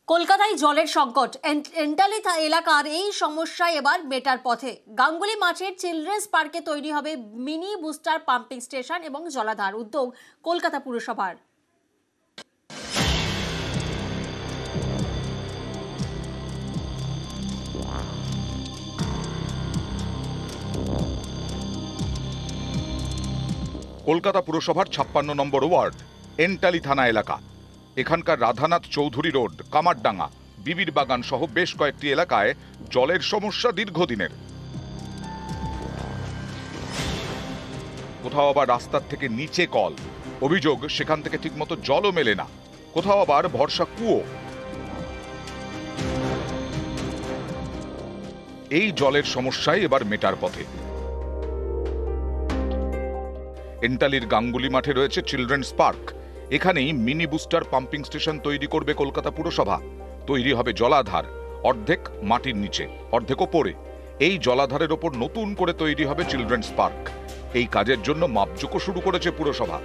কলকাতায় জলের সংকট, এন্টালি এলাকার এই সমস্যায় এবার মেটার পথে। গাঙ্গুলি মাঠের চিলড্রেন্স পার্কে তৈরি হবে মিনি বুস্টার পাম্পিং স্টেশন এবং জলাধার। উদ্যোগ কলকাতা পুরসভার। কলকাতা পুরসভার 56 নম্বর ওয়ার্ড এন্টালি থানা এলাকা। এখানকার রাধানাথ চৌধুরী রোড, কামারডাঙ্গা, বিবির বাগান সহ বেশ কয়েকটি এলাকায় জলের সমস্যা দীর্ঘদিনের। কোথাও আবার রাস্তার থেকে নিচে কল, অভিযোগ সেখান থেকে ঠিকমতো জলও মেলে না। কোথাও আবার ভরসা কুয়ো। এই জলের সমস্যায় এবার মেটার পথে। এন্টালির গাঙ্গুলি মাঠে রয়েছে চিলড্রেন্স পার্ক। এখানেই মিনি বুস্টার পাম্পিং স্টেশন তৈরি করবে কলকাতা পুরসভা। তৈরি হবে জলাধার, অর্ধেক মাটির নিচে, অর্ধেক ওপরে। এই জলাধারের ওপর নতুন করে তৈরি হবে চিলড্রেন্স পার্ক। এই কাজের জন্য মাপজোকও শুরু করেছে পুরসভা।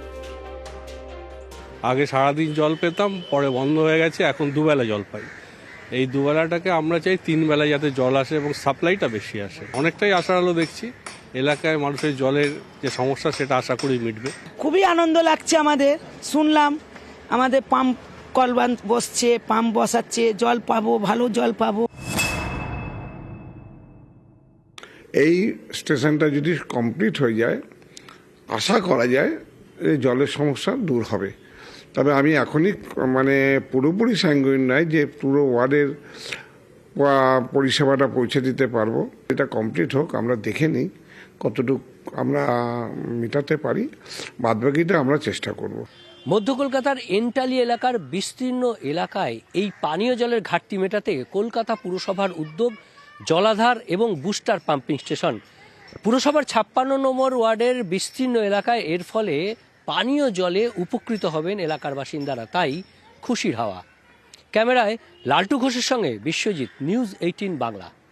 আগে সারাদিন জল পেতাম, পরে বন্ধ হয়ে গেছে, এখন দুবেলা জল পাই। এই দুবেলাটাকে আমরা চাই 3 বেলা যাতে জল আসে এবং সাপ্লাইটা বেশি আসে। অনেকটাই আশার আলো দেখছি। এলাকায় মানুষের জলের যে সমস্যা সেটা আশা করি মিটবে। খুবই আনন্দ লাগছে আমাদের। শুনলাম আমাদের পাম্প কলবান বসছে, পাম্প বসাচ্ছে, জল পাবো, ভালো জল পাবো। এই স্টেশনটা যদি কমপ্লিট হয়ে যায়, আশা করা যায় এই জলের সমস্যা দূর হবে। তবে আমি এখনই পুরোপুরি স্যাঙ্গুইন নয় যে পুরো ওয়ার্ডের পরিষেবাটা পৌঁছে দিতে পারবো। এটা কমপ্লিট হোক, আমরা দেখে নিই কতটুকু আমরা মেটাতে পারি, বাদবাকিটা আমরা চেষ্টা করব। মধ্য কলকাতার এন্টালি এলাকার বিস্তীর্ণ এলাকায় এই পানীয় জলের ঘাটতি মেটাতে কলকাতা পুরসভার উদ্যোগ জলাধার এবং বুস্টার পাম্পিং স্টেশন। পুরসভার 56 নম্বর ওয়ার্ডের বিস্তীর্ণ এলাকায় এর ফলে পানীয় জলে উপকৃত হবেন এলাকার বাসিন্দারা, তাই খুশির হাওয়া। ক্যামেরায় লালটু ঘোষের সঙ্গে বিশ্বজিৎ, নিউজ 18 বাংলা।